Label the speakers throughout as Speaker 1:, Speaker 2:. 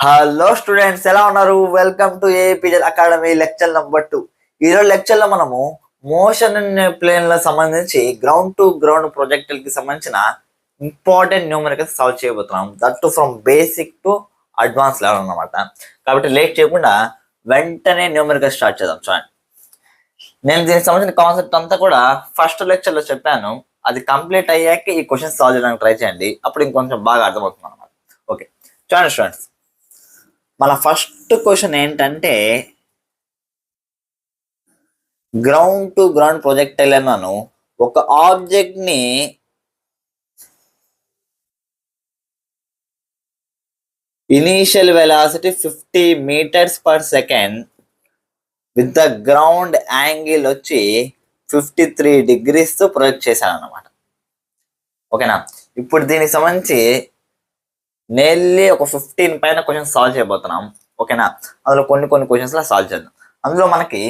Speaker 1: Hello students, ఎలా ఉన్నారు? Welcome to APZ academy lecture number 2. ఈరోజు లెక్చర్ లో మనము మోషన్ ప్లేన్ లకు సంబంధించి గ్రౌండ్ టు గ్రౌండ్ ప్రొజెక్టులకి సంబంధించిన ఇంపార్టెంట్ న్యూమరికల్స్ సాల్వ్ చేయబోతున్నాం. That to from basic to advance level అన్నమాట. కాబట్టి లేట్ చేయకుండా వెంటనే న్యూమరికల్ స్టార్ట్ చేద్దాం. చూడండి, నేను దీనికి సంబంధించిన కాన్సెప్ట్ అంతా కూడా ఫస్ట్ లెక్చర్ లో చెప్పాను. అది కంప్లీట్ అయ్యాక ఈ క్వశ్చన్ సాల్వ్ చేయడానికి ట్రై చేయండి. అప్పుడు ఇంకొంచెం బాగా అర్థమవుతుంది అన్నమాట. ఓకే, చూడండి స్టూడెంట్స్, మన ఫస్ట్ క్వశ్చన్ ఏంటంటే గ్రౌండ్ టు గ్రౌండ్ ప్రొజెక్ట్ అన్నాను. ఒక ఆబ్జెక్ట్ ని initial velocity 50 metres per second with the ground angle వచ్చి 53 degrees తో ప్రొజెక్ట్ చేశాను అనమాట. ఓకేనా? ఇప్పుడు దీనికి సంబంధించి నేర్లీ ఒక 15 పైన క్వశ్చన్స్ సాల్వ్ చేయబోతున్నాం. ఓకేనా? అందులో కొన్ని క్వశ్చన్స్ లా సాల్వ్ చేద్దాం. అందులో మనకి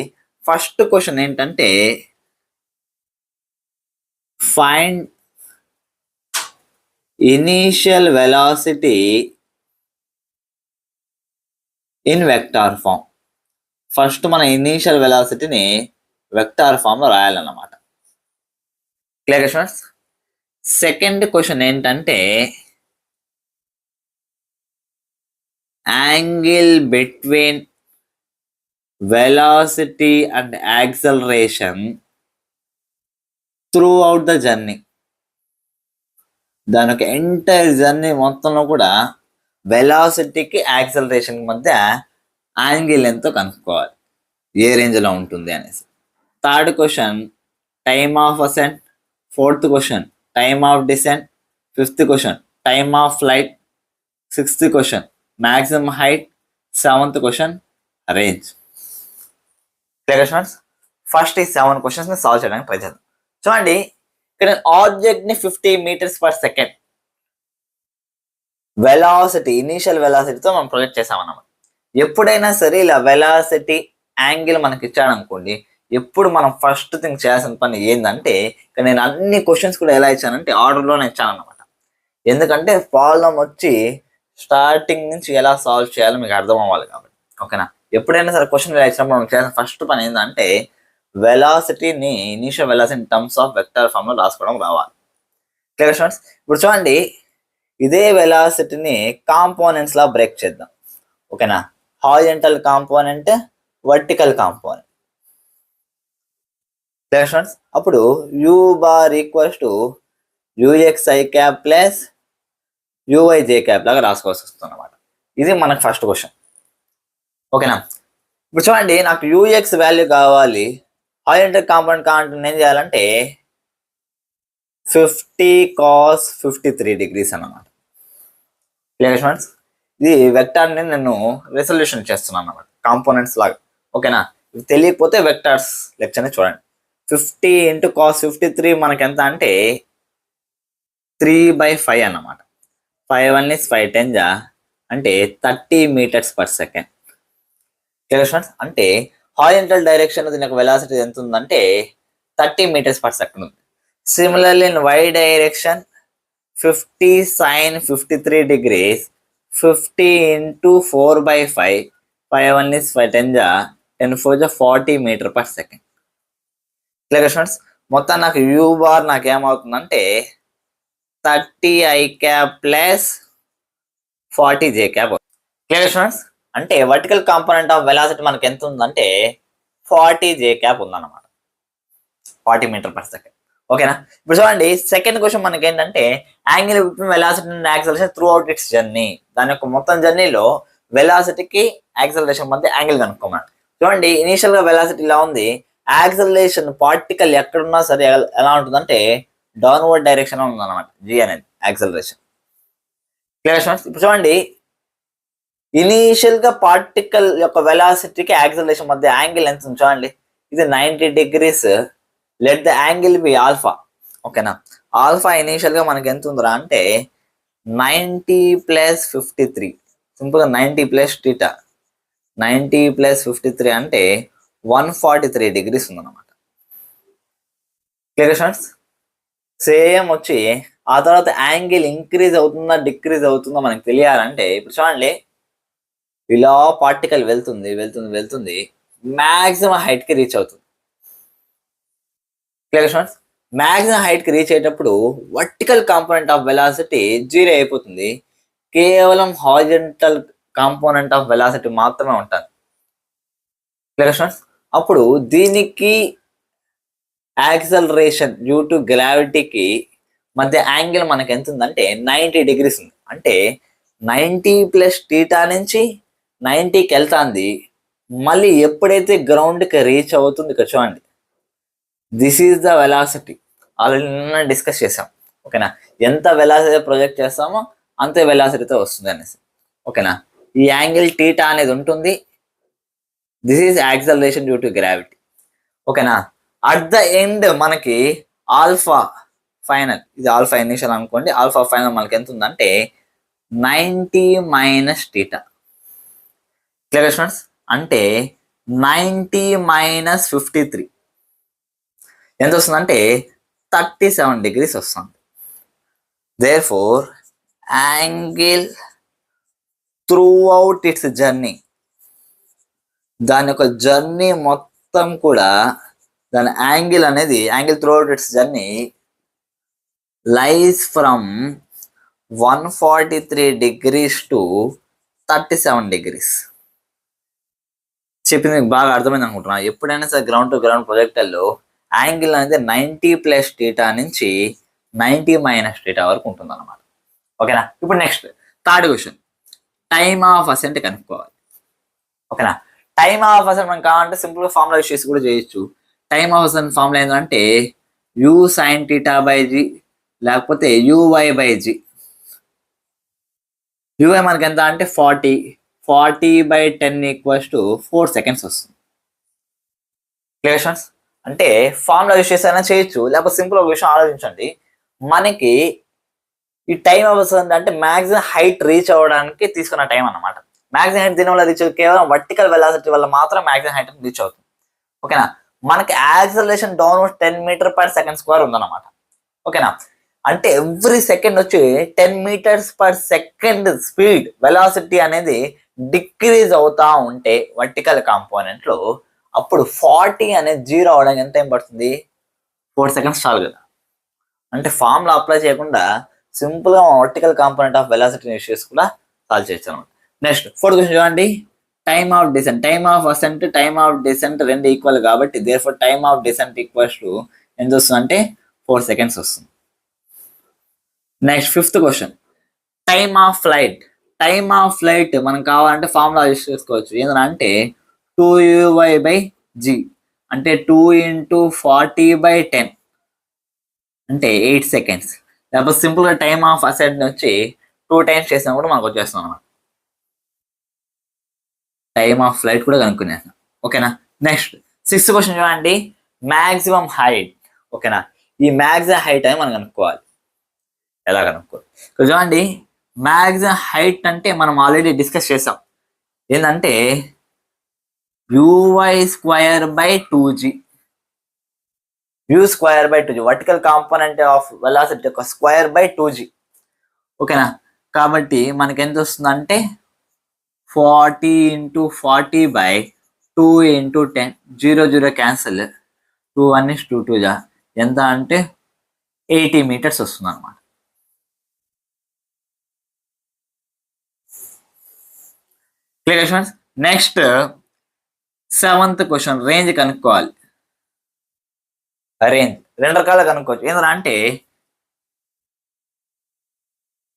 Speaker 1: ఫస్ట్ క్వశ్చన్ ఏంటంటే find initial velocity in vector form. First మన ఇనీషియల్ వెలాసిటీని వెక్టార్ ఫామ్ లో రాయాలన్నమాట. Clear questions. సెకండ్ క్వశ్చన్ ఏంటంటే angle between velocity and acceleration throughout the journey. దాని యొక్క ఎంటైర్ జర్నీ మొత్తంలో కూడా వెలాసిటీకి యాక్సలరేషన్ మధ్య యాంగిల్ ఎంతో కనుక్కోవాలి, ఏ రేంజ్లో ఉంటుంది అనేసి. Third question time of ascent. Fourth question time of descent. Fifth question time of flight. Sixth question maximum height. Seventh question range. Clear? First ఈ 7 క్వశ్చన్స్ ని సాల్వ్ చేయడానికి ట్రై చేద్దాం. చూడండి, ఇక్కడ ఆబ్జెక్ట్ ని 50 metres per second velocity, initial వెలాసిటీతో మనం project చేసామన్నమాట. ఎప్పుడైనా సరే ఇలా వెలాసిటీ యాంగిల్ మనకి ఇచ్చాడనుకోండి, ఎప్పుడు మనం ఫస్ట్ థింగ్ చేయాల్సిన పని ఏంటంటే, ఇక్కడ నేను అన్ని క్వశ్చన్స్ కూడా ఎలా ఇచ్చానంటే ఆర్డర్లోనే ఇచ్చాను అనమాట. ఎందుకంటే ప్రాబ్లం వచ్చి స్టార్టింగ్ నుంచి ఎలా సాల్వ్ చేయాలో మీకు అర్థం అవ్వాలి కాబట్టి. ఓకేనా? ఎప్పుడైనా సరే క్వశ్చన్ ఇలా ఇచ్చినప్పుడు మనం చేయాల్సిన ఫస్ట్ పని ఏంటంటే వెలాసిటీని, initial velocity terms of vector form లో రాసుకోవడం రావాలి. Clear students? ఇప్పుడు చూడండి, ఇదే వెలాసిటీని కాంపోనెంట్స్ లా బ్రేక్ చేద్దాం. ఓకేనా? Horizontal component, vertical component. Clear students? అప్పుడు u bar equals to ux_i plus uy_j లాగా రాసుకోవాల్సి వస్తుంది అనమాట. ఇది మనకు ఫస్ట్ క్వశ్చన్. ఓకేనా? ఇప్పుడు చూడండి, నాకు ux వాల్యూ కావాలి, హారిజంటల్ కాంపోనెంట్ కావాలంటే ఏం చేయాలంటే 50 cos 53 degrees అన్నమాట. Clear students? ఇది వెక్టార్ని నేను రెసల్యూషన్ చేస్తున్నాను అన్నమాట, కాంపోనెంట్స్ లాగా. ఓకేనా? ఇది తెలియకపోతే వెక్టార్స్ లెక్చర్ని చూడండి. 50 × cos 53 మనకి ఎంత అంటే 3/5 అన్నమాట. 5 1 is 5 10 అంటే 30 meters per second. Clear students? అంటే హారిజంటల్ డైరెక్షన్ దీని యొక్క వెలాసిటీ ఎంత ఉందంటే 30 meters per second ఉంది. Similarly in y direction 50 sin 53 degrees 50 × 4/5 5 1 is 5 10 10 4 40 meter per second. Clear students? మొత్తం నాకు u బార్ నాకు ఏమవుతుందంటే 30i plus 40j. Clear students? అంటే వర్టికల్ కాంపోనెంట్ ఆఫ్ వెలాసిటీ మనకి ఎంత ఉందంటే 40j ఉందన్నమాట, 40 meter per second. ఓకేనా? ఇప్పుడు చూడండి, సెకండ్ క్వశ్చన్ మనకి ఏంటంటే angle between velocity and acceleration throughout its journey. దాని యొక్క మొత్తం జర్నీలో వెలాసిటీకి యాక్సలరేషన్ మధ్య యాంగిల్ కనుక్కోమన్నాడు. చూడండి, ఇనీషియల్ గా వెలాసిటీ ఇలా ఉంది, యాక్సలరేషన్ పార్టికల్ ఎక్కడున్నా సరే ఎలా ఉంటుందంటే డౌన్వర్డ్ డైరెక్షన్ ఉందన్నమాట, g అనేది యాక్సలరేషన్. Clear students? ఇప్పుడు చూడండి, ఇనీషియల్ గా పార్టికల్ యొక్క వెలాసిటీకి యాక్సలరేషన్ మధ్య యాంగిల్ ఎంత ఉంది చూడండి, ఇది 90 degrees. Let the angle be alpha. ఓకేనా? ఆల్ఫా ఇనీషియల్ గా మనకి ఎంత ఉందిరా అంటే 90 + 53. సింపుల్ గా 90 + θ, 90 + 53 అంటే 143 degrees ఉందన్నమాట. Clear students? సేమ్ వచ్చి ఆ తర్వాత యాంగిల్ ఇంక్రీజ్ అవుతుందా డిక్రీజ్ అవుతుందా మనకు తెలియాలంటే ఇప్పుడు చూడండి, ఇలా పార్టికల్ వెళ్తుంది వెళ్తుంది వెళ్తుంది మ్యాక్సిమం హైట్ కి రీచ్ అవుతుంది. Clear students? మ్యాక్సిమం హైట్ కి రీచ్ అయ్యేటప్పుడు వర్టికల్ కాంపోనెంట్ ఆఫ్ వెలాసిటీ 0 అయిపోతుంది. కేవలం హారిజంటల్ కాంపోనెంట్ ఆఫ్ వెలాసిటీ మాత్రమే ఉంటుంది. Clear students? అప్పుడు దీనికి యాక్సలరేషన్ డ్యూ టు గ్రావిటీకి మధ్య యాంగిల్ మనకి ఎంత ఉందంటే 90 డిగ్రీస్ ఉంది. అంటే 90 ప్లస్ టీటా నుంచి 90కి వెళ్తాంది. మళ్ళీ ఎప్పుడైతే గ్రౌండ్కి రీచ్ అవుతుంది, ఇక్కడ చూడండి, this is the velocity. Already నిన్న డిస్కస్ చేసాం. ఓకేనా? ఎంత వెలాసిటీ ప్రొజెక్ట్ చేస్తామో అంతే వెలాసిటీతో వస్తుంది అనేసి. ఓకేనా? ఈ యాంగిల్ టీటా అనేది ఉంటుంది. This is acceleration due to gravity. ఓకేనా? అట్ ద ఎండ్ మనకి ఆల్ఫా ఫైనల్, ఇది ఆల్ఫా ఇనిషియల్ అనుకోండి, ఆల్ఫా ఫైనల్ మనకి ఎంత ఉందంటే 90 మైనస్ టీటా. Clear students? అంటే 90 మైనస్ 53 ఎంత వస్తుందంటే 37 డిగ్రీస్ వస్తుంది. Therefore angle throughout its journey, దాని యొక్క జర్నీ మొత్తం కూడా దాని యాంగిల్ అనేది angle throughout its journey lies from 143 degrees to 37 degrees. చెప్పింది మీకు బాగా అర్థమైంది అనుకుంటున్నా. ఎప్పుడైనా సరే గ్రౌండ్ టు గ్రౌండ్ ప్రొజెక్టర్లో యాంగిల్ అనేది 90 ప్లస్ టీటా నుంచి 90 మైనస్ టీటా వరకు ఉంటుంది అనమాట. ఓకేనా? ఇప్పుడు next third question, time of ascent కనుక్కోవాలి. ఓకేనా? టైమ్ ఆఫ్ అసెంట్ మనకు కావాలంటే సింపుల్గా ఫార్ములా యూస్ చేసి కూడా చేయొచ్చు. టైమ్ ఆఫ్ అసెంట్ ఫార్ములా ఏంటంటే u sine theta by g లేకపోతే యూవై బై జీ. యూవై మనకి ఎంత అంటే 40 బై 10 ఈక్వల్స్ టు 4 సెకండ్స్ వస్తుంది. Clear students? అంటే ఫార్ములా యూస్ చేసైనా చేయొచ్చు, లేకపోతే సింపుల్ ఒక విషయం ఆలోచించండి. మనకి ఈ టైం అవసరం అంటే మ్యాక్సిమం హైట్ రీచ్ అవ్వడానికి తీసుకున్న టైం అన్నమాట. మ్యాక్సిమం హైట్ దీని వల్ల రీచ్ కేవలం వర్టికల్ వెలాసిటీ వల్ల మాత్రం మ్యాక్సిమం హైట్ రీచ్ అవుతుంది. ఓకేనా? మనకి acceleration downward 10 metre per second square ఉందన్నమాట. ఓకేనా? అంటే ఎవ్రీ సెకండ్ వచ్చి 10 metres per second speed velocity అనేది డిక్రీజ్ అవుతా ఉంటే వర్టికల్ కాంపోనెంట్ లో, అప్పుడు 40 అనేది 0 అవడానికి ఎంత టైం పడుతుంది? 4 సెకండ్స్ చాలు కదా. అంటే ఫార్ములా అప్లై చేయకుండా సింపుల్ గా vertical component of velocity use చేసి కూడా సాల్వ్ చేయొచ్చు అనమాట. నెక్స్ట్ ఫోర్త్ క్వశ్చన్ చూడండి, time of descent. Time of ascent, time of descent రెండు ఈక్వల్ కాబట్టి therefore time of descent equals to ఎంత వస్తుంది అంటే 4 సెకండ్స్ వస్తుంది. Next fifth question, time of flight. Time of flight మనం కావాలంటే ఫార్ములా యూస్ చేసుకోవచ్చు. ఏంటంటే 2uy బై జీ అంటే 2 × 40/10 అంటే 8 సెకండ్స్. లేకపోతే సింపుల్ గా టైమ్ ఆఫ్ అసెంట్ వచ్చి 2 టైమ్స్ చేసినా కూడా మనకు వచ్చేస్తాం అనమాట. టైమ్ ఆఫ్ ఫ్లైట్ కూడా కనుక్కునేస్తాం. ఓకేనా? నెక్స్ట్ సిక్స్త్ క్వశ్చన్ చూడండి, మ్యాక్సిమం హైట్. ఓకేనా? ఈ మ్యాక్సిమం హైట్ అని మనం కనుక్కోవాలి. ఎలా కనుక్కోవాలి? ఇక్కడ చూడండి, మ్యాక్సిమం హైట్ అంటే మనం ఆల్రెడీ డిస్కస్ చేసాం. ఏంటంటే uy² / 2g. u² / 2g vertical component of velocity యొక్క స్క్వేర్ బై 2g. ఓకేనా? కాబట్టి మనకి ఎంత వస్తుంది అంటే 40 × 40/2 × 10. 0 0 క్యాన్సిల్, 2 1 is 2 2 ఎంత అంటే 80 మీటర్స్ వస్తుంది అనమాట. Clear questions? Next seventh question, range కనుక్కోవాలి. రేంజ్ రెండు రకాలుగా కనుక్కోవచ్చు. ఏంటంటే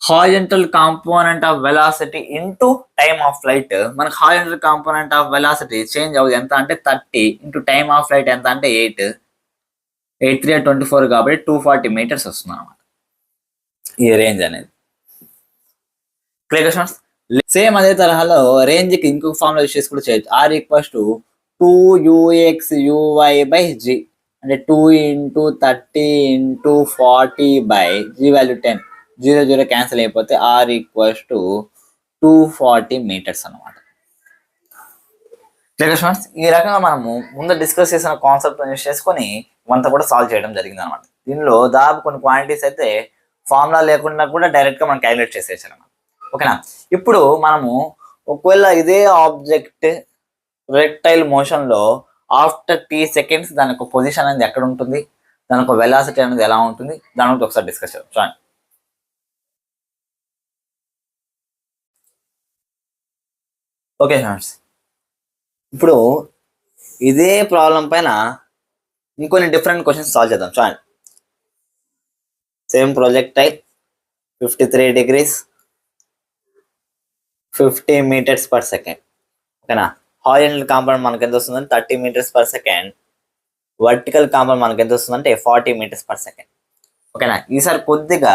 Speaker 1: horizontal component of velocity into time of flight. మనకు horizontal component of velocity change అవ్వదు. ఎంత అంటే 30 ఇంటూ టైమ్ ఆఫ్ ఫ్లైట్ ఎంత అంటే 8 8 3 24 కాబట్టి 240 మీటర్స్ వస్తుంది అనమాట ఈ రేంజ్ అనేది. Clear questions? సేమ్ అదే తరహాలో రేంజ్ కి ఇంకొక ఫార్ములా యూస్ చేసి కూడా చేయొచ్చు. ఆర్ ఈక్వల్స్ టు 2uxuy/g అంటే 2 × 30 × 40/g వాల్యూ 10. 0 0 క్యాన్సిల్ అయిపోతే ఆర్ ఈక్వల్స్ టు 240 మీటర్స్ అనమాట. Clear questions? ఈ రకంగా మనము ముందు డిస్కస్ చేసిన కాన్సెప్ట్ యూస్ చేసుకొని అంతా కూడా సాల్వ్ చేయడం జరిగింది అనమాట. దీనిలో దాదాపు కొన్ని క్వాంటిటీస్ అయితే ఫార్ములా లేకుండా కూడా డైరెక్ట్ గా మనం క్యాలిక్యులేట్ చేసేసాం అనమాట. ఓకేనా? ఇప్పుడు మనము ఒకవేళ ఇదే ఆబ్జెక్ట్ రెక్టైల్ మోషన్లో ఆఫ్టర్ t సెకండ్స్ దాని యొక్క పొజిషన్ అనేది ఎక్కడ ఉంటుంది, దాని యొక్క వెలాసిటీ అనేది ఎలా ఉంటుంది, దాని గురించి ఒకసారి డిస్కస్ చేద్దాం. చూడండి. ఓకే ఫ్రెండ్స్, ఇప్పుడు ఇదే ప్రాబ్లం పైన ఇంకొన్ని డిఫరెంట్ క్వశ్చన్స్ సాల్వ్ చేద్దాం. చూడండి. Same projectile 53 degrees 50 meters per second. ఓకేనా. హారిజాంటల్ కాంపౌండ్ మనకి ఎంత వస్తుందంటే 30 meters per second. Vertical compound మనకి ఎంత వస్తుందంటే 40 meters per second. ఓకేనా. ఈసారి కొద్దిగా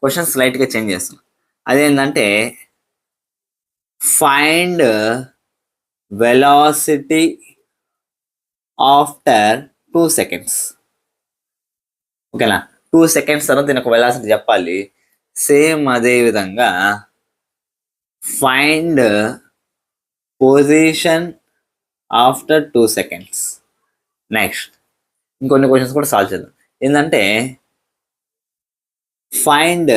Speaker 1: క్వశ్చన్స్ స్లైట్గా చేంజ్ చేస్తున్నాం. అదేంటంటే ఫైండ్ వెలాసిటీ ఆఫ్టర్ 2 seconds. ఓకేనా. 2 seconds తర్వాత దీనికి ఒక వెలాసిటీ చెప్పాలి. సేమ్ అదే విధంగా find position after 2 seconds. Next ఇంకొన్ని క్వశ్చన్స్ కూడా సాల్వ్ చేద్దాం. ఏంటంటే find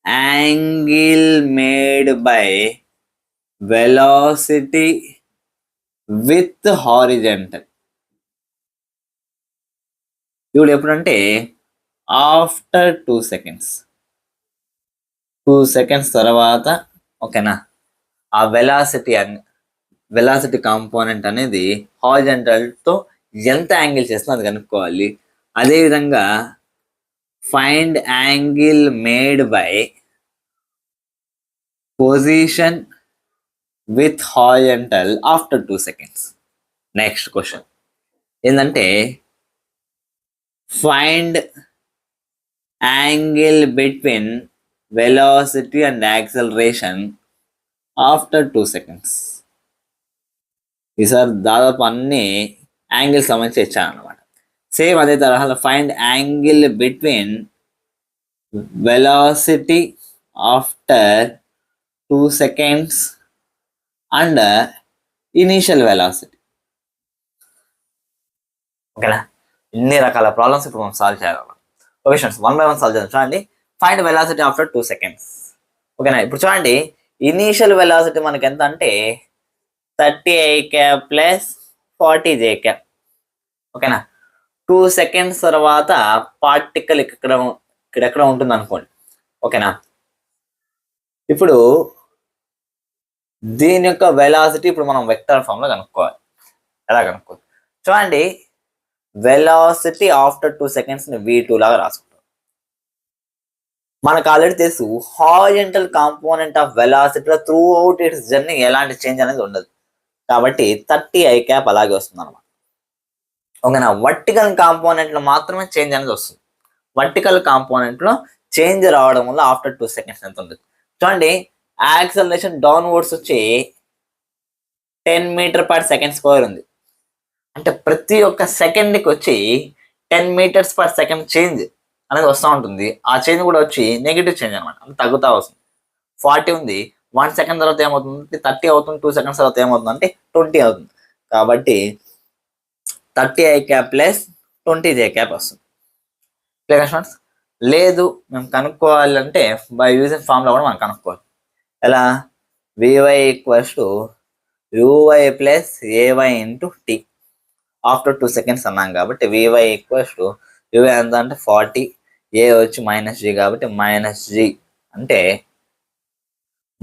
Speaker 1: angle made by velocity with horizontal. ఇప్పుడు ఎప్పుడంటే ఆఫ్టర్ 2 seconds. 2 seconds తర్వాత ఓకేనా ఆ వెలాసిటీ కాంపోనెంట్ అనేది హారిజాంటల్తో ఎంత యాంగిల్ చేస్తుందో అది కనుక్కోవాలి. అదేవిధంగా find angle made by position with horizontal after 2 seconds. Next question ఏంటంటే find angle between velocity and acceleration after 2 seconds. ఈసారి దాదాపు అన్ని యాంగిల్స్ సంబంధించి ఇచ్చాను అనమాట. సేమ్ అదే తరహాలో find angle between velocity after 2 seconds and initial velocity. ఓకేనా. ఇన్ని రకాల ప్రాబ్లమ్స్ ఇప్పుడు మనం సాల్వ్ చేయాలి. ఓకే స్టూడెంట్స్, 1 by 1 సాల్వ్ చేద్దాం. చూడండి. Find velocity after 2 seconds. ఓకేనా. ఇప్పుడు చూడండి, ఇనీషియల్ వెలాసిటీ మనకి ఎంత అంటే 30i ప్లస్ 40j. ఓకేనా. 2 seconds తర్వాత పార్టికల్ ఇక్కడెక్కడ ఉంటుంది అనుకోండి. ఓకేనా. ఇప్పుడు దీని యొక్క వెలాసిటీ ఇప్పుడు మనం వెక్టర్ ఫామ్లో కనుక్కోవాలి. ఎలా కనుక్కోవాలి చూడండి. వెలాసిటీ ఆఫ్టర్ 2 seconds ని v2 లాగా రాసుకుంటాం. మనకు ఆల్రెడీ తెలుసు horizontal component of velocity through out its journey ఎలాంటి చేంజ్ అనేది ఉండదు. కాబట్టి 30i అలాగే వస్తుంది అనమాట. ఓకేనా. వర్టికల్ కాంపోనెంట్లో మాత్రమే చేంజ్ అనేది వస్తుంది. వర్టికల్ కాంపోనెంట్లో చేంజ్ రావడం వల్ల ఆఫ్టర్ 2 seconds ఎంత ఉంటుంది చూడండి. యాక్సలరేషన్ డౌన్వర్డ్స్ వచ్చి 10 meter/second² ఉంది. అంటే ప్రతి ఒక్క సెకండ్కి వచ్చి 10 meters/second చేంజ్ అనేది వస్తూ ఉంటుంది. ఆ చేంజ్ కూడా వచ్చి నెగిటివ్ చేంజ్ అనమాట, అంటే తగ్గుతూ వస్తుంది. 40 ఉంది, 1 second తర్వాత ఏమవుతుంది 30 అవుతుంది, 2 seconds తర్వాత ఏమవుతుంది అంటే 20 అవుతుంది. కాబట్టి 30i ప్లస్ 20j వస్తుంది. Clear students. లేదు మేము కనుక్కోవాలంటే బై యూజింగ్ ఫార్ములా కూడా మనం కనుక్కోవాలి. ఎలా? vy = uy plus ay into t after 2 seconds అన్నాం కాబట్టి vy = uy ఎంత అంటే 40, a వచ్చి -g కాబట్టి -g అంటే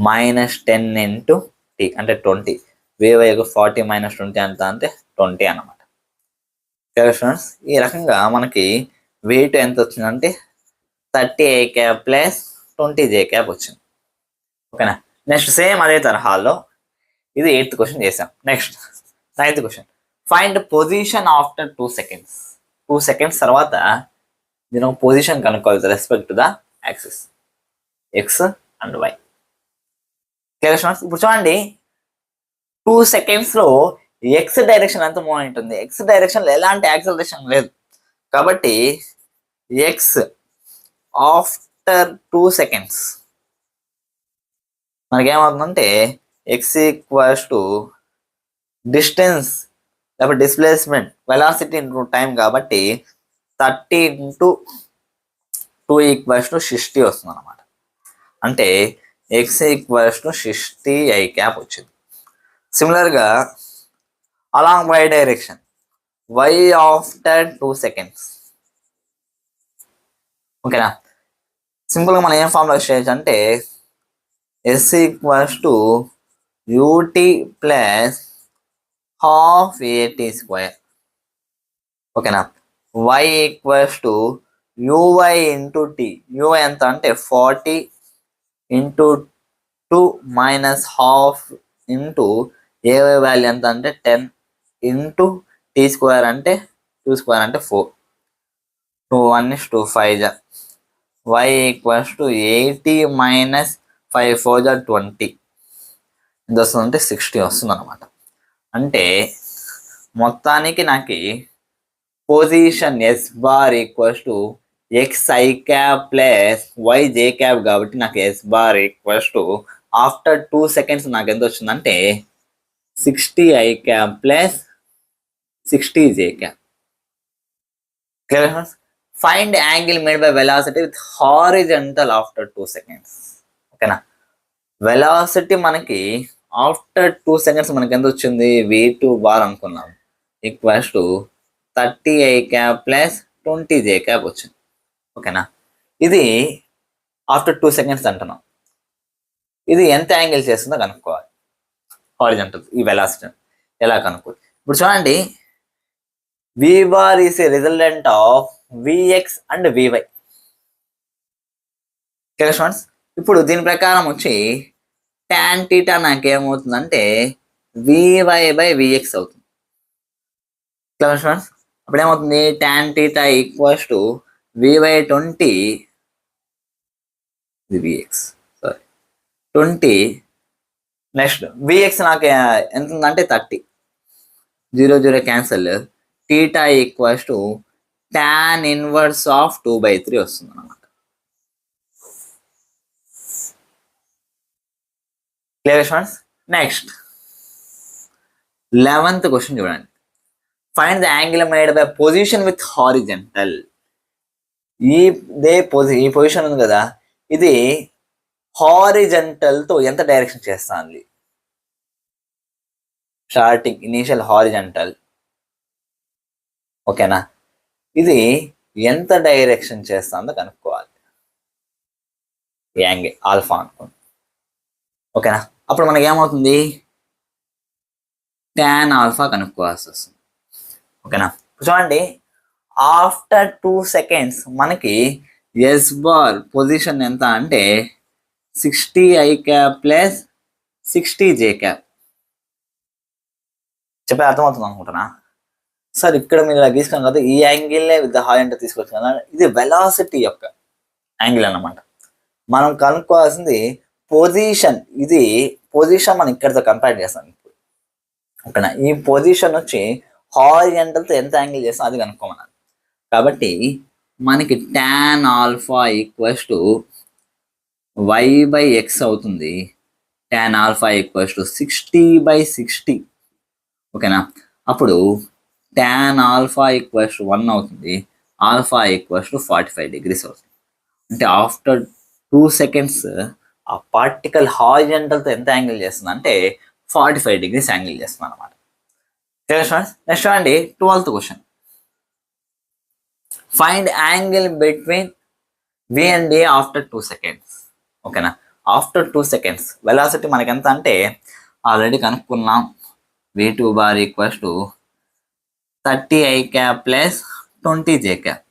Speaker 1: -10 ఇంటూ t అంటే 20. vy 40 - 20 ఎంత అంటే 20 అన్నమాట. స్టూడెంట్స్, ఈ రకంగా మనకి వెయిట్ ఎంత వచ్చిందంటే 30i ప్లస్ 20j వచ్చింది. ఓకేనా. నెక్స్ట్ సేమ్ అదే తరహాలో ఇది 8th క్వశ్చన్ చేసాం. Next 9th question find position after 2 seconds. 2 seconds తర్వాత దీని ఒక పొజిషన్ కనుక్కోవాలి with respect to the axis X and Y. Clear students. ఇప్పుడు చూడండి, 2 secondsలో ఎక్స్ డైరెక్షన్ ఎంత మూవ్ ఉంటుంది. ఎక్స్ డైరెక్షన్లో ఎలాంటి యాక్సలరేషన్ లేదు కాబట్టి ఎక్స్ ఆఫ్టర్ 2 seconds మనకేమవుతుందంటే ఎక్స్ ఈక్వల్స్ టు డిస్టెన్స్ లేకపోతే డిస్ప్లేస్మెంట్ వెలాసిటీ ఇంటూ టైం కాబట్టి 30 × 2 = 60 వస్తుంది అనమాట. అంటే X equals to 60 I cap వచ్చింది. సిమిలర్గా along Y direction Y after 2 seconds. ఓకేనా, సింపుల్గా మనం ఏం ఫార్ములా చేయొచ్చు అంటే S equals to UT plus half AT square. ఓకేనా, Y equals to UY into T. UY ఎంత అంటే 40 into 2 minus half into AY value ఎంత అంటే 10 ఇంటూ టీ స్క్వేర్ అంటే 2 స్క్వేర్ అంటే 4. 2 1 is 2 5 y equals to 80 minus 5 4 20. ఎంత వస్తుందంటే 60 వస్తుంది అనమాట. అంటే మొత్తానికి నాకు position s bar equals to x i cap plus y j cap కాబట్టి నాకు s bar equals to after 2 seconds నాకు ఎంత వచ్చిందంటే 60 I cap plus 60 J cap. Clear? Find angle made by velocity with horizontal after 2 seconds. ఓకేనా, velocity మనకి after 2 seconds మనకి ఎంత వచ్చింది v2 బార్ అనుకున్నాం equals to 30 I cap plus 20 J cap వచ్చింది. ఓకేనా, ఇది ఆఫ్టర్ 2 seconds అంటున్నాం. ఇది ఎంత యాంగిల్ చేస్తుందో కనుక్కోవాలి హారిజంటల్ ఈ వెలాసిటీ. ఎలా కనుక్కోవాలి? ఇప్పుడు చూడండి, v bar is a resultant of vx and vy. Okay students, ఇప్పుడు దీని ప్రకారం వచ్చి tan θ నాకేమవుతుందంటే vy బై vx అవుతుంది. Clear students? అప్పుడు ఏమవుతుంది? tan θ equals to v by 20 vx, sorry 20. Next vx నాకు ఎంత ఉందంటే 30. 0 0 cancel. θ equals to tan inverse of 2/3 వస్తుంది అనమాట. Clear students? Next 11th question చూడండి. Find the angle made by position with horizontal. ఈ పొజిషన్ ఉంది కదా, ఇది హారిజంటల్ తో ఎంత డైరెక్షన్ చేస్తాను? Starting initial horizontal. ఓకేనా, ఇది ఎంత డైరెక్షన్ చేస్తుందో కనుక్కోవాలి. యాంగిల్ ఆల్ఫా అనుకోండి. ఓకేనా, అప్పుడు మనకి ఏమవుతుంది? tan ఆల్ఫా కనుక్కోవాల్సి వస్తుంది. ఓకేనా, చూడండి, ఆఫ్టర్ 2 seconds మనకి ఎస్ బార్ పొజిషన్ ఎంత అంటే 60 I cap plus 60 J cap. చెప్పే అర్థమవుతుంది అనుకుంటున్నా. సార్ ఇక్కడ మీరు ఇలా గీసుకున్నాం కదా, ఈ యాంగిల్నే విత్ హారిజంటల్ తీసుకొచ్చు కదా, ఇది వెలాసిటీ యొక్క యాంగిల్ అన్నమాట. మనం కనుక్కోవాల్సింది పొజిషన్. ఇది పొజిషన్ మనం ఇక్కడితో కంపేర్ చేస్తాం ఇప్పుడు. ఓకేనా, ఈ పొజిషన్ వచ్చి హారిజంటల్తో ఎంత యాంగిల్ చేస్తాం అది కనుక్కోమన్నారు. కాబట్టి మనకి tan alpha equals to y by x అవుతుంది. tan alpha equals to 60/60. ఓకేనా, అప్పుడు tan ఆల్ఫా ఈక్వల్స్ టు 1 అవుతుంది. ఆల్ఫా ఈక్వల్స్ టు 45 degrees అవుతుంది. అంటే ఆఫ్టర్ 2 seconds ఆ పార్టికల్ హారిజంటల్తో ఎంత యాంగిల్ చేస్తుంది అంటే 45 degrees యాంగిల్ చేస్తుంది అనమాట. నెక్స్ట్ అండి 12th question. Find angle between V and A after 2 seconds. ఓకేనా, ఆఫ్టర్ 2 seconds వెలాసిటీ మనకి ఎంత అంటే ఆల్రెడీ కనుక్కున్నాం. v2 bar equals to 30 I cap plus 20 J cap.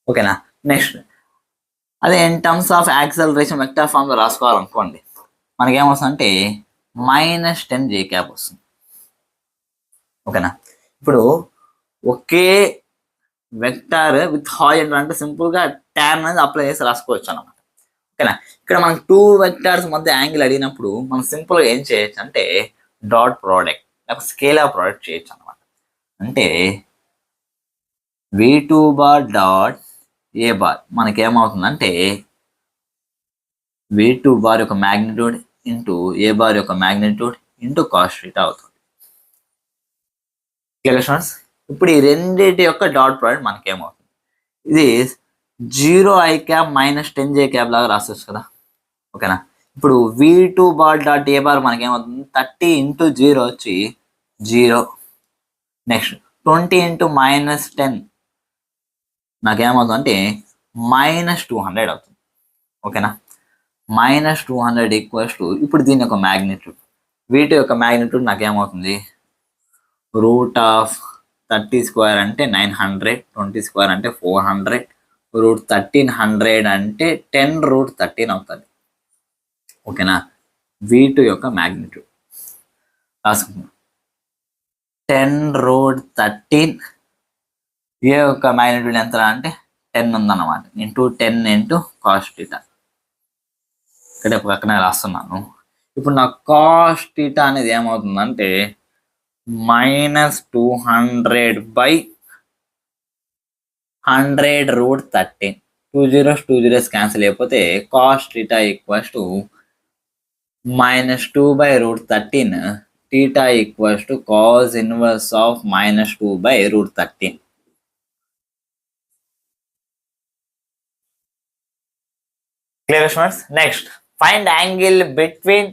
Speaker 1: ఓకేనా, నెక్స్ట్ అదే in terms of acceleration vector ఫామ్లో రాసుకోవాలనుకోండి, మనకేమొస్తుందంటే -10 జే క్యాప్ వస్తుంది. ఓకేనా, ఇప్పుడు ఒకే వెక్టార్ విత్ హారిజంటల్ అంటే సింపుల్గా tan అనేది అప్లై చేసి రాసుకోవచ్చు అనమాట. ఓకేనా, ఇక్కడ మనకు 2 వెక్టార్స్ మధ్య యాంగిల్ అడిగినప్పుడు మనం సింపుల్గా ఏం చేయొచ్చు అంటే డాట్ ప్రోడక్ట్ లేకపోతే స్కేలార్ ప్రోడక్ట్ చేయొచ్చు అనమాట. అంటే v2 bar dot A bar మనకేమవుతుందంటే v2 bar యొక్క మ్యాగ్నిట్యూడ్ ఇంటూ ఏ బార్ యొక్క మ్యాగ్నిట్యూడ్ ఇంటూ కాస్ θ అవుతుంది. Clear students? ఇప్పుడు ఈ రెండింటి యొక్క డాట్ ప్రోడక్ట్ మనకేమవుతుంది? ఇది 0 ఐ క్యాప్ -10 జే క్యాప్ లాగా రాసుకోవచ్చు కదా. ఓకేనా. ఇప్పుడు v2 bar dot A bar మనకి ఏమవుతుంది, 30 ఇంటూ 0 వచ్చి 0. నెక్స్ట్ 20 ఇంటూ -10 నాకేమవుతుంది అంటే -200 అవుతుంది. ఓకేనా. -200 ఈక్వల్స్ టు, ఇప్పుడు దీని యొక్క మ్యాగ్నిట్యూడ్, v2 యొక్క మ్యాగ్నిట్యూడ్ నాకేమవుతుంది, √30² అంటే 900, 20² అంటే 400, √1300 అంటే 10√13 అవుతుంది. ఓకేనా. v2 యొక్క మ్యాగ్నిట్యూడ్ రాసుకుందాం, 10√13. ఏ యొక్క మ్యాగ్నిట్యూడ్ ఎంత అంటే 10 ఉందన్నమాట, ఇంటూ 10 ఇంటూ cos θ. ఇక్కడ పక్కన రాస్తున్నాను. ఇప్పుడు నా cos θ అనేది ఏమవుతుందంటే -200 బై 100√13. 2 zeros 2 zeros క్యాన్సిల్ అయిపోతే cos θ equals to -2/√13. θ equals to cos inverse of -2/√13. Clear students. Next find angle between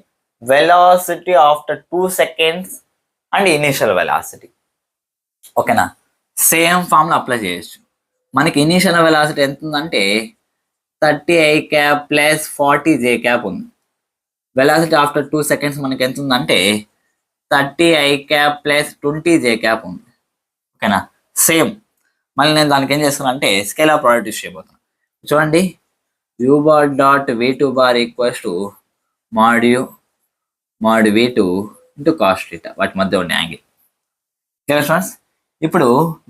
Speaker 1: velocity after 2 seconds and initial velocity. ఓకేనా. సేమ్ ఫార్ములా అప్లై చేయొచ్చు. మనకి ఇనీషియల్ వెలాసిటీ ఎంత ఉందంటే 30i ప్లస్ 40j ఉంది. Velocity after 2 seconds మనకి ఎంత ఉందంటే 30i plus 20j ఉంది. ఓకేనా. సేమ్ మళ్ళీ నేను దానికి ఏం చేస్తున్నాను అంటే స్కేలార్ ప్రోడక్ట్ యూస్ చేయబోతున్నాను. చూడండి, u bar dot v2 bar equals to mod v2 into cos θ, వాటి మధ్య ఉండే యాంగిల్. Clear students. ఇప్పుడు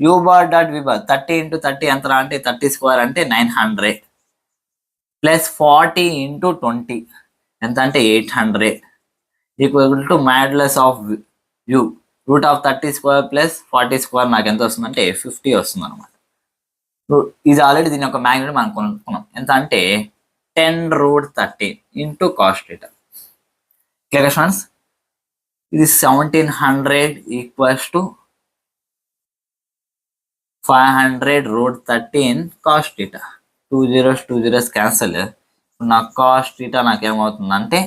Speaker 1: u bar dot v bar 30 into 30 ఎంత అంటే 30² అంటే 900, ప్లస్ 40 ఇంటూ 20 ఎంత అంటే 800, equal to modulus of u, √30² plus 40² నాకు ఎంత వస్తుందంటే 50 వస్తుంది అనమాట. ఇది ఆల్రెడీ దీని యొక్క మ్యాగ్నిట్యూడ్ మనం కొనుక్కున్నాం, ఎంత అంటే 10√13 ఇంటూ cos θ. Clear students. ఇది 1700 equals to 500√13 cos θ. 2 zeros 2 zeros cancel. నా cos θ నాకేమవుతుందంటే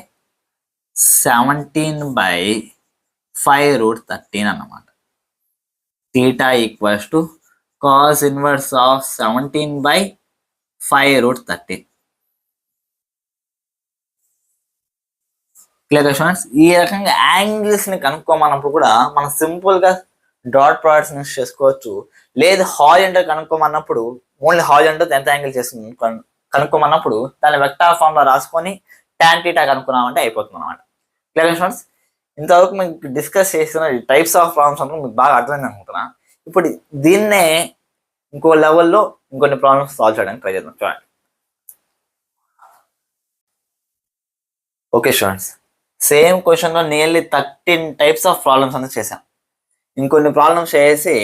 Speaker 1: 17/5√13 అన్నమాట. θ equals to cos inverse of 17/5√13. Clear students. ఈ రకంగా యాంగిల్స్ ని కనుక్కోమన్నప్పుడు కూడా మనం సింపుల్ గా డాట్ ప్రొడక్ట్స్ యూస్ చేసుకోవచ్చు. లేదు హారిజాంటల్ కనుక్కోమన్నప్పుడు ఓన్లీ హారిజాంటల్ ఎంత యాంగిల్ చేస్తుంది కనుక్కోమన్నప్పుడు దాని వెక్టార్ ఫామ్ లో రాసుకొని tan θ కనుక్కున్నామంటే అయిపోతుంది అనమాట. Clear students. ఇంతవరకు మీకు డిస్కస్ చేస్తున్న టైప్స్ ఆఫ్ ప్రాబ్లమ్స్ అంటే మీకు బాగా అర్థమైంది అనుకుంటున్నా. ఇప్పుడు దీన్నే ఇంకో లెవెల్లో ఇంకొన్ని ప్రాబ్లమ్స్ సాల్వ్ చేయడానికి ట్రై చేద్దాం. చూడండి. ఓకే స్టూడెంట్స్, సేమ్ క్వశ్చన్లో నియర్లీ 13 టైప్స్ ఆఫ్ ప్రాబ్లమ్స్ అనేది చేసాం. ఇంకొన్ని ప్రాబ్లమ్స్ చేసి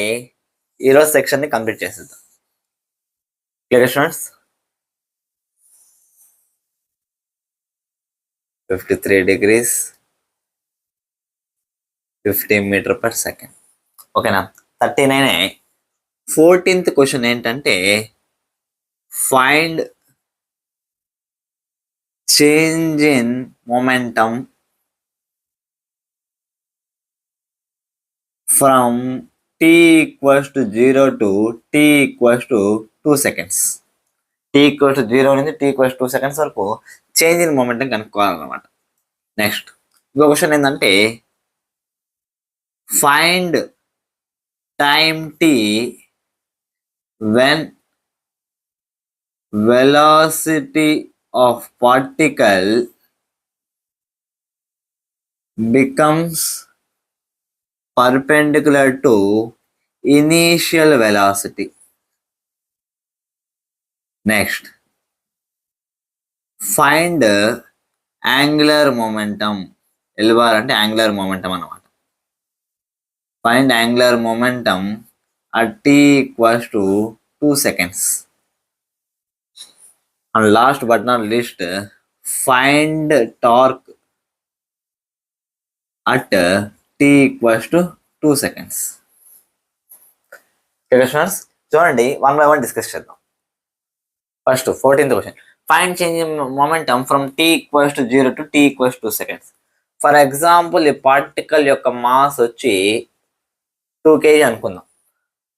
Speaker 1: ఈరోజు సెక్షన్ని కంప్లీట్ చేసేద్దాం. Clear students. 53 degrees 50 meter/second. ఓకేనా. 39. 14th క్వశ్చన్ ఏంటంటే find change in momentum from t equals to 0 to t equals to 2 seconds. t equals to 0 నుంచి t ఈక్వల్స్ 2 seconds వరకు చేంజ్ ఇన్ మొమెంటం కనుక్కోవాలన్నమాట. నెక్స్ట్ ఇంకో question ఏంటంటే find time t when velocity of particle becomes perpendicular to initial velocity. Next, find angular momentum. L bar అంటే angular momentum అన్నమాట. Find angular momentum at t equals to 2 seconds. And last but not least, find torque at t equals to 2 seconds. Okay, చూడండి, 1 by 1 discuss చేద్దాం. First 14th question find change in momentum from t equals to 0 to t equals 2 seconds. For example ఈ particle యొక్క mass వచ్చి 2 kg అనుకుందాం.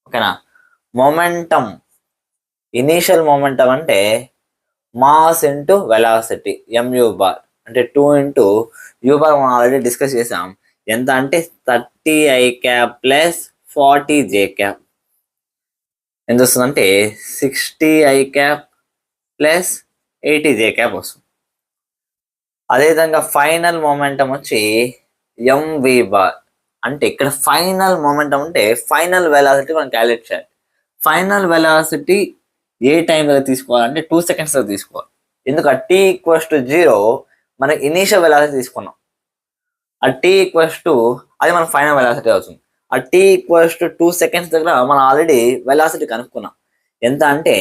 Speaker 1: ఓకేనా. Momentum, initial momentum అంటే mass into velocity mu bar, అంటే 2 into u bar మనం already discuss చేసాం. ఎంత అంటే 30 I cap plus 40 J cap. ఎంత వస్తుందంటే 60 I cap plus 80 J cap వస్తుంది. అదేవిధంగా ఫైనల్ మొమెంటం వచ్చి mv బార్, అంటే ఇక్కడ ఫైనల్ మొమెంటం అంటే ఫైనల్ వెలాసిటీ మనం క్యాలిక్యులేట్ చేయాలి. ఫైనల్ వెలాసిటీ ఏ టైంలో తీసుకోవాలంటే 2 సెకండ్స్లో తీసుకోవాలి. ఎందుకంటే t ఈక్వల్స్ టు 0 మనకి ఇనీషియల్ వెలాసిటీ తీసుకున్నాం. ఆ t ఈక్వల్స్ టు అది మన ఫైనల్ వెలాసిటీ అవుతుంది. ఆ t ఈక్వల్స్ టు 2 సెకండ్స్ దగ్గర మనం ఆల్రెడీ వెలాసిటీ కనుక్కున్నాం. ఎంత అంటే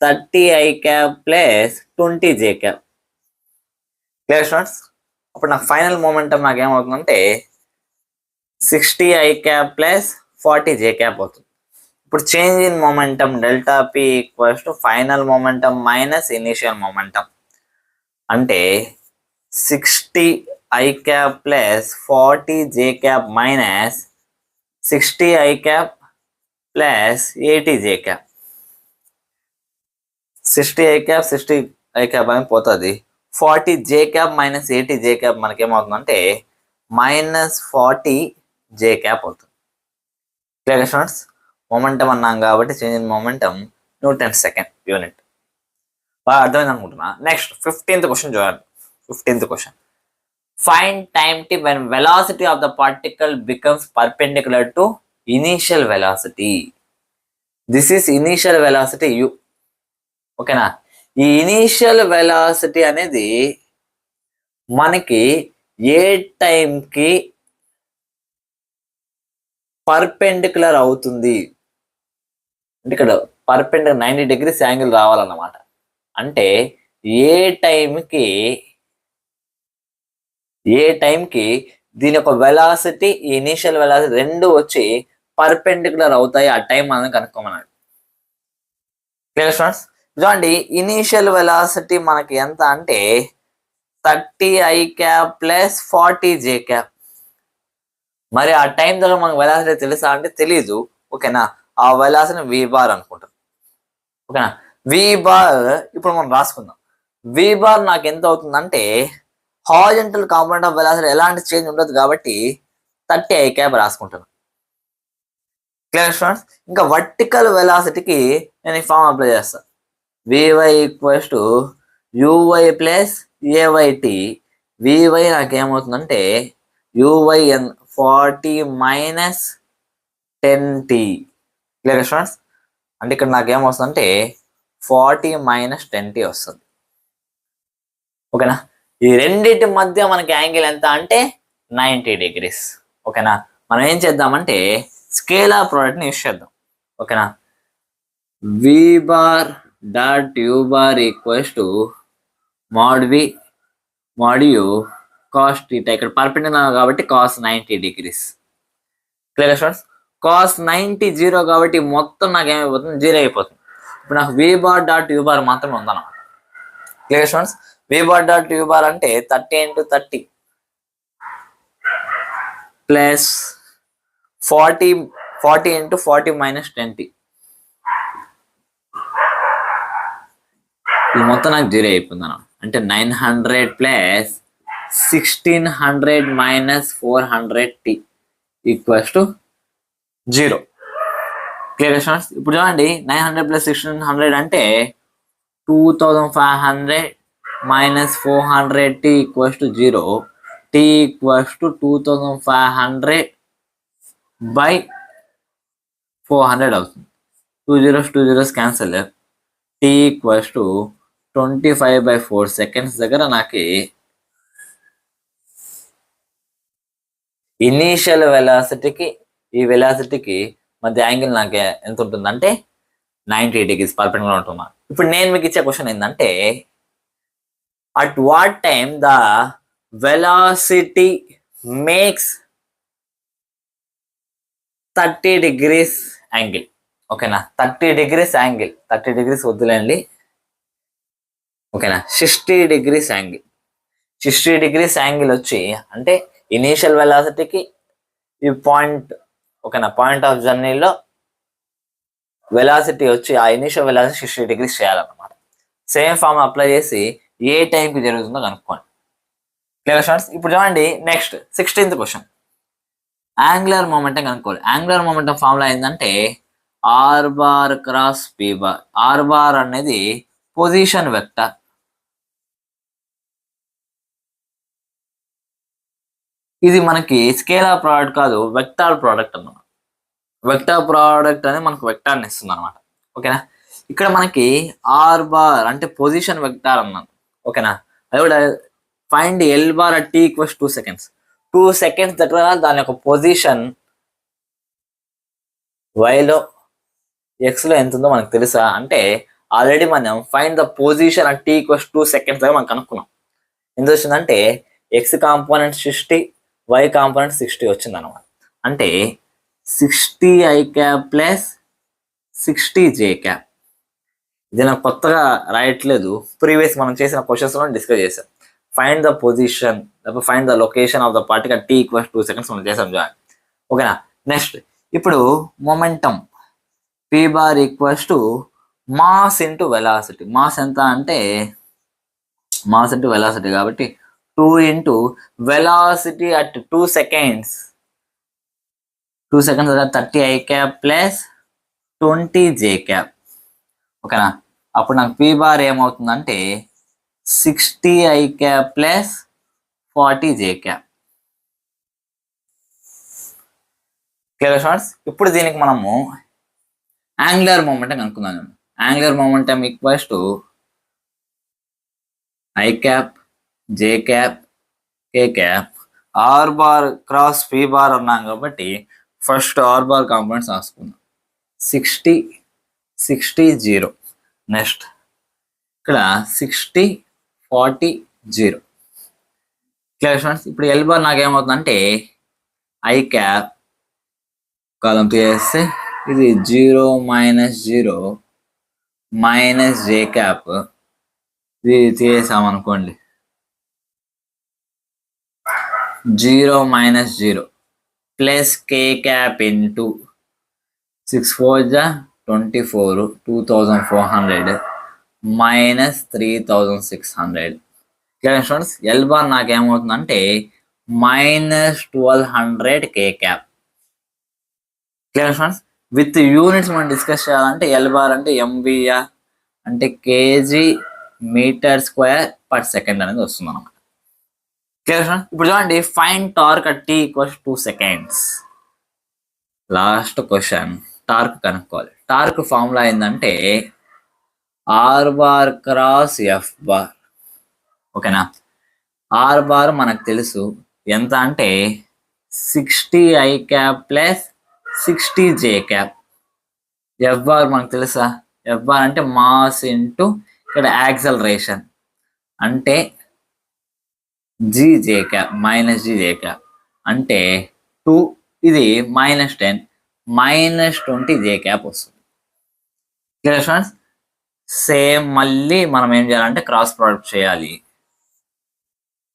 Speaker 1: 30 I cap plus 20 J cap. Clear students? అప్పుడు నాకు ఫైనల్ మొమెంటం నాకు ఏమవుతుందంటే 60 I cap plus 40 J cap అవుతుంది. ఇప్పుడు change in momentum delta p equals to final momentum minus initial momentum, అంటే 60 I cap plus 40 J cap minus 60 I cap plus 80 J cap. 60 I cap 60 I cap అని పోతుంది. 40 J cap minus 80 J cap మనకేమవుతుందంటే minus 40 J cap అవుతుంది. Clear students? Momentum అన్నాం కాబట్టి change in momentum Newton second unit. బాగా అర్థమైంది అనుకుంటున్నా. Next 15th question చూడండి. 15th question, find time t when velocity of the particle becomes perpendicular to initial velocity. This is initial velocity u. ఓకేనా. ఈ initial velocity అనేది మనకి ఏ టైంకి perpendicular అవుతుంది అంటే ఇక్కడ పర్పెండిక్యులర్ 90 degrees యాంగిల్ రావాలన్నమాట. అంటే ఏ టైంకి దీని యొక్క వెలాసిటీ, ఇనీషియల్ వెలాసిటీ రెండు వచ్చి పర్పెండిక్యులర్ అవుతాయి, ఆ టైం మనం కనుక్కోమన్నాడు. Clear students? చూడండి, ఇనీషియల్ వెలాసిటీ మనకి ఎంత అంటే 30 I cap plus 40 J cap. మరి ఆ టైం దగ్గర మనకు వెలాసిటీ తెలుసా అంటే తెలీదు. ఓకేనా. ఆ వెలాసిటీ v బార్ అనుకుంటాం. ఓకేనా. v బార్ ఇప్పుడు మనం రాసుకుందాం. v బార్ నాకు ఎంత అవుతుందంటే హారిజాంటల్ కాంపోనెంట్ ఆఫ్ వెలాసిటీ ఎలాంటి చేంజ్ ఉండదు కాబట్టి 30 I క్యాప్ రాసుకుంటాను. Clear students? ఇంకా వర్టికల్ వెలాసిటీకి నేను ఈ ఫార్మ్ అప్లై చేస్తాను. vy equals to uy plus ayt. vy నాకేమవుతుందంటే uy 40 minus 10t. Clear students? అంటే ఇక్కడ నాకేమొస్తుందంటే 40 మైనస్ 10t వస్తుంది. ఓకేనా. ఈ రెండింటి మధ్య మనకి యాంగిల్ ఎంత అంటే 90 degrees. ఓకేనా. మనం ఏం చేద్దామంటే స్కేలార్ ప్రోడక్ట్ని యూస్ చేద్దాం. ఓకేనా. v bar dot u bar equals to mod v mod u cos theta. ఇక్కడ పర్పెండిక్యులర్ కాబట్టి cos 90 degrees. Clear students? cos 90 0 కాబట్టి మొత్తం నాకు ఏమైపోతుంది, 0 అయిపోతుంది. ఇప్పుడు నాకు v bar dot u bar మాత్రమే ఉందన్నమాట. Clear students? v bar dot u bar అంటే 30 into 30 plus 40 into 40 minus 10t. ఇది మొత్తం నాకు 0 అయిపోయింది అన్నమాట. అంటే 900 plus 1600 minus 400t equals to 0. Clear students? ఇప్పుడు చూడండి, 900 ప్లస్ 1600 అంటే 2500 minus 400t equals to 0. t equals to 2500 by 400 అవుతుంది. 2 zeros cancel. t equals to 25/4 seconds దగ్గర నాకు ఇనీషియల్ వెలాసిటీకి ఈ వెలాసిటీకి మధ్య యాంగిల్ నాకు ఎంత ఉంటుందంటే 90 degrees పర్పెండిక్యులర్ ఉంటున్నా. ఇప్పుడు నేను మీకు ఇచ్చే క్వశ్చన్ ఏంటంటే at what time the velocity makes 30 degrees angle. ఓకేనా. 30 degrees యాంగిల్, 30 degrees వద్దులేండి, ఓకేనా. 60 degrees యాంగిల్, 60 degrees యాంగిల్ వచ్చి అంటే ఇనీషియల్ వెలాసిటీకి ఈ పాయింట్, ఓకేనా, పాయింట్ ఆఫ్ జర్నీలో వెలాసిటీ వచ్చి ఆ ఇనీషియల్ వెలాసిటీ 60 degrees చేయాలన్నమాట. సేమ్ ఫార్మ్ అప్లై చేసి ఏ టైంకి జరుగుతుందో కనుక్కోండి. Clear students. ఇప్పుడు చూడండి next 16th question. Angular momentum కనుక్కోవాలి. యాంగులర్ మొమెంటం ఫార్ములా ఏంటంటే are bar cross p bar. R bar అనేది పొజిషన్ వెక్టర్, ఇది మనకి స్కేలార్ ప్రోడక్ట్ కాదు, వెక్టార్ ప్రోడక్ట్ అన్నమాట. వెక్టార్ ప్రోడక్ట్ అనేది మనకు వెక్టార్ని ఇస్తుంది అనమాట. ఓకేనా. ఇక్కడ మనకి ఆర్ బార్ అంటే పొజిషన్ వెక్టార్ అన్నాను. ఓకేనా. అది కూడా find L bar at tea equals 2 seconds. 2 seconds దగ్గర దాని యొక్క పొజిషన్ వైలో ఎక్స్లో ఎంత ఉందో మనకు తెలుసా అంటే ఆల్రెడీ మనం find the position at tea equals 2 seconds దగ్గర మనం కనుక్కున్నాం. ఎంత వచ్చిందంటే ఎక్స్ కాంపోనెంట్ 60, వై కాంపోనెంట్ 60 వచ్చింది అనమాట. అంటే 60 I cap plus 60 J cap. ఇది నాకు కొత్తగా రాయట్లేదు, ప్రీవియస్ మనం చేసిన క్వశ్చన్స్లో డిస్కస్ చేసాం. Find the position, find the location of the particle t equals 2 seconds మనం చేసాం జాయిన్. ఓకేనా. నెక్స్ట్ ఇప్పుడు momentum p bar equals to mass into velocity. Mass ఎంత అంటే మాస్ ఇంటూ వెలాసిటీ కాబట్టి 2 into velocity at 2 seconds. 2 seconds 30 I cap plus 20 J cap. ఓకేనా. అప్పుడు నాకు పీ బార్ ఏమవుతుందంటే 60 I cap plus 40 J cap. Clear students. ఇప్పుడు దీనికి మనము యాంగులర్ మొమెంటం కనుక్కుందాం. Angular momentum equals to I cap J cap K cap R bar cross P bar అన్నాం కాబట్టి ఫస్ట్ ఆర్ బార్ కాంపోనెంట్స్ రాసుకుందాం. 60 60 0. నెక్స్ట్ ఇక్కడ 60 40 0. Clear students. ఇప్పుడు L bar నాకేమవుతుందంటే ఐ క్యాప్ కాలం తీసేస్తే ఇది 0 -0 మైనస్ జే క్యాప్, ఇది తీసేసామనుకోండి 0 -0 plus K cap into 6 4 24 2400 minus 3600. Clear students. L bar నాకేమవుతుందంటే minus 1200 K cap. Clear students. With units మనం డిస్కస్ చేయాలంటే ఎల్ బార్ అంటే ఎంబీఆర్ అంటే KG metre square per second అనేది వస్తుంది అన్నమాట. ఇప్పుడు చూడండి find torque at tea equals 2 seconds. Last question torque కనుక్కోవాలి. టార్క్ ఫార్ములా ఏంటంటే are bar cross F bar. Okay. R bar మనకు తెలుసు ఎంత అంటే 60 I cap plus 60 J cap. F bar మనకు తెలుసా, ఎఫ్ బార్ అంటే మాస్ ఇంటూ ఇక్కడ యాక్సలరేషన్ అంటే g j cap minus g j cap అంటే 2, ఇది -10 -20 జే క్యాప్ వస్తుంది. Clear students. సేమ్ మళ్ళీ మనం ఏం చేయాలంటే క్రాస్ ప్రోడక్ట్ చేయాలి.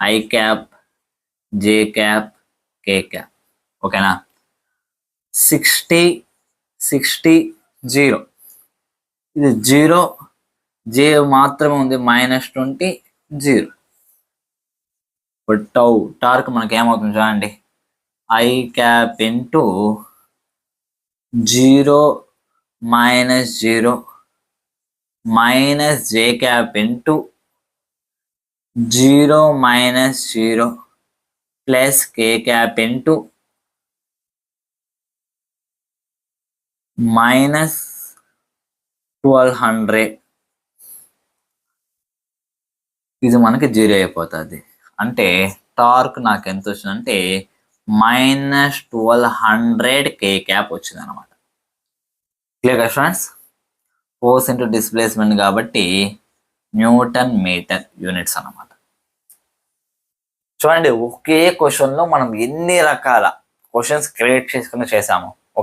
Speaker 1: I cap J cap K cap. ఓకేనా. 60 60 0, ఇది 0 జే మాత్రమే ఉంది -20 0. టౌ టార్క్ మనకి ఏమవుతుంది చూడండి I cap into 0 -0 minus J cap into 0 -0 plus K cap into minus 1200. ఇది మనకి 0 అయిపోతుంది. అంటే టార్క్ నాకు ఎంత వచ్చిందంటే -1200 కే క్యాప్ వచ్చింది అనమాట. క్లియర్ గా స్టూడెంట్స్. ఫోర్స్ ఇంటూ డిస్ప్లేస్మెంట్ కాబట్టి న్యూటన్ మీటర్ యూనిట్స్ అన్నమాట. చూడండి ఒకే క్వశ్చన్లో మనం ఎన్ని రకాల క్వశ్చన్స్ క్రియేట్ చేసుకుని చేసాము.